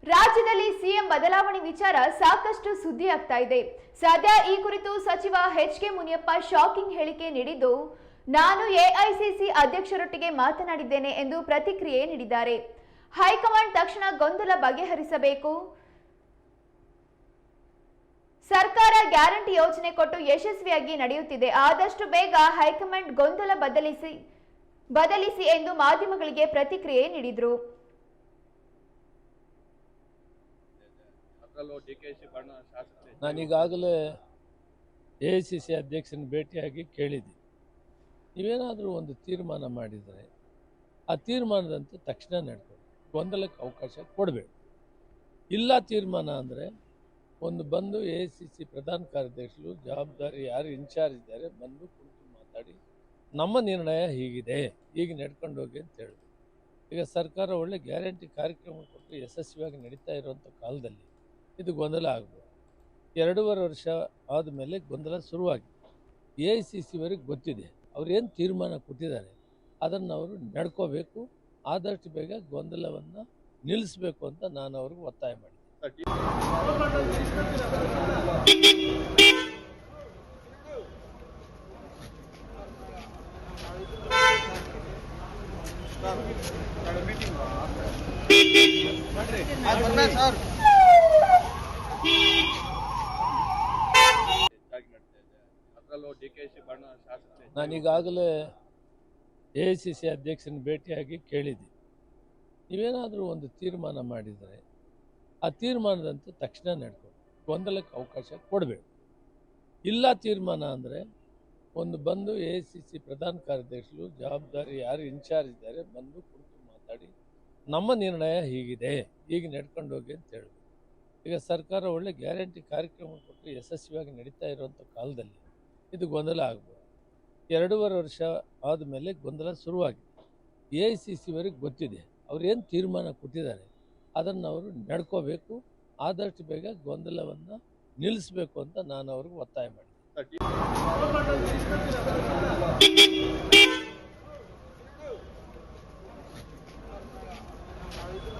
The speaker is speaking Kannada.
ರಾಜ್ಯದಲ್ಲಿ ಸಿಎಂ ಬದಲಾವಣೆ ವಿಚಾರ ಸಾಕಷ್ಟು ಸುದ್ದಿ ಆಗ್ತಾ ಇದೆ. ಸದ್ಯ ಈ ಕುರಿತು ಸಚಿವ ಎಚ್.ಕೆ. ಮುನಿಯಪ್ಪ ಶಾಕಿಂಗ್ ಹೇಳಿಕೆ ನೀಡಿದ್ದು, ನಾನು ಎಐಸಿಸಿ ಅಧ್ಯಕ್ಷರೊಟ್ಟಿಗೆ ಮಾತನಾಡಿದ್ದೇನೆ ಎಂದು ಪ್ರತಿಕ್ರಿಯೆ ನೀಡಿದ್ದಾರೆ. ಹೈಕಮಾಂಡ್ ತಕ್ಷಣ ಗೊಂದಲ ಬಗೆಹರಿಸಬೇಕು. ಸರ್ಕಾರ ಗ್ಯಾರಂಟಿ ಯೋಜನೆ ಕೊಟ್ಟು ಯಶಸ್ವಿಯಾಗಿ ನಡೆಯುತ್ತಿದೆ. ಆದಷ್ಟು ಬೇಗ ಹೈಕಮಾಂಡ್ ಗೊಂದಲ ಬದಲಿಸಿ ಎಂದು ಮಾಧ್ಯಮಗಳಿಗೆ ಪ್ರತಿಕ್ರಿಯೆ ನೀಡಿದರು. ನಾನೀಗಾಗಲೇ ಎಐಸಿಸಿ ಅಧ್ಯಕ್ಷನ ಭೇಟಿಯಾಗಿ ಕೇಳಿದ್ದೆ, ನೀವೇನಾದರೂ ಒಂದು ತೀರ್ಮಾನ ಮಾಡಿದರೆ ಆ ತೀರ್ಮಾನದಂತೆ ತಕ್ಷಣ ನಡ್ಕೊಂಡು ಗೊಂದಲಕ್ಕೆ ಅವಕಾಶ ಕೊಡಬೇಕು. ಇಲ್ಲ ತೀರ್ಮಾನ ಅಂದರೆ ಒಂದು ಬಂದು ಎಐಸಿಸಿ ಪ್ರಧಾನ ಕಾರ್ಯದರ್ಶಿಗಳು ಜವಾಬ್ದಾರಿ ಯಾರು ಇನ್ಚಾರ್ಜ್ ಇದ್ದಾರೆ ಬಂದು ಕುಳಿತು ಮಾತಾಡಿ ನಮ್ಮ ನಿರ್ಣಯ ಹೀಗಿದೆ, ಹೀಗೆ ನಡ್ಕೊಂಡು ಹೋಗಿ ಅಂತ ಹೇಳಿದ್ರು. ಈಗ ಸರ್ಕಾರ ಒಳ್ಳೆ ಗ್ಯಾರಂಟಿ ಕಾರ್ಯಕ್ರಮ ಕೊಟ್ಟು ಯಶಸ್ವಿಯಾಗಿ ನಡೀತಾ ಇರುವಂಥ ಕಾಲದಲ್ಲಿ ಇದು ಗೊಂದಲ ಆಗ್ಬೋದು. 2.5 ವರ್ಷ ಆದಮೇಲೆ ಗೊಂದಲ ಶುರುವಾಗಿದೆ. ಎಐಸಿಸಿವರೆಗೆ ಗೊತ್ತಿದೆ, ಅವ್ರು ಏನು ತೀರ್ಮಾನ ಕೊಟ್ಟಿದ್ದಾರೆ ಅದನ್ನು ಅವರು ನಡ್ಕೋಬೇಕು. ಆದಷ್ಟು ಬೇಗ ಗೊಂದಲವನ್ನು ನಿಲ್ಲಿಸಬೇಕು ಅಂತ ನಾನು ಅವ್ರಿಗೆ ಒತ್ತಾಯ ಮಾಡಿದ್ದೆ. ನಾನೀಗಾಗಲೇ ಎಐಸಿಸಿ ಅಧ್ಯಕ್ಷನ ಭೇಟಿಯಾಗಿ ಕೇಳಿದ್ದೆ, ನೀವೇನಾದರೂ ಒಂದು ತೀರ್ಮಾನ ಮಾಡಿದರೆ ಆ ತೀರ್ಮಾನದಂತೆ ತಕ್ಷಣ ನಡ್ಕೊಂಡು ಗೊಂದಲಕ್ಕೆ ಅವಕಾಶ ಕೊಡಬೇಕು. ಇಲ್ಲ ತೀರ್ಮಾನ ಅಂದರೆ ಒಂದು ಬಂದು ಎಐಸಿಸಿ ಪ್ರಧಾನ ಕಾರ್ಯದರ್ಶಿಗಳು ಜವಾಬ್ದಾರಿ ಯಾರು ಇನ್ಚಾರ್ಜ್ ಇದ್ದಾರೆ ಬಂದು ಕುಳಿತು ಮಾತಾಡಿ ನಮ್ಮ ನಿರ್ಣಯ ಹೀಗಿದೆ, ಹೀಗೆ ನಡ್ಕೊಂಡು ಹೋಗಿ ಅಂತ ಹೇಳಿದ್ರು. ಈಗ ಸರ್ಕಾರ ಒಳ್ಳೆ ಗ್ಯಾರಂಟಿ ಕಾರ್ಯಕ್ರಮ ಕೊಟ್ಟು ಯಶಸ್ವಿಯಾಗಿ ನಡೀತಾ ಇರುವಂಥ ಕಾಲದಲ್ಲಿ ಇದು ಗೊಂದಲ ಆಗ್ಬೋದು. 2.5 ವರ್ಷ ಆದಮೇಲೆ ಗೊಂದಲ ಶುರುವಾಗಿದೆ. ಎಐಸಿಸಿವರೆಗೆ ಗೊತ್ತಿದೆ, ಅವ್ರು ಏನು ತೀರ್ಮಾನ ಕೊಟ್ಟಿದ್ದಾರೆ ಅದನ್ನು ಅವರು ನಡ್ಕೋಬೇಕು. ಆದಷ್ಟು ಬೇಗ ಗೊಂದಲವನ್ನು ನಿಲ್ಲಿಸಬೇಕು ಅಂತ ನಾನು ಅವ್ರಿಗೆ ಒತ್ತಾಯ ಮಾಡಿದ್ದೆ.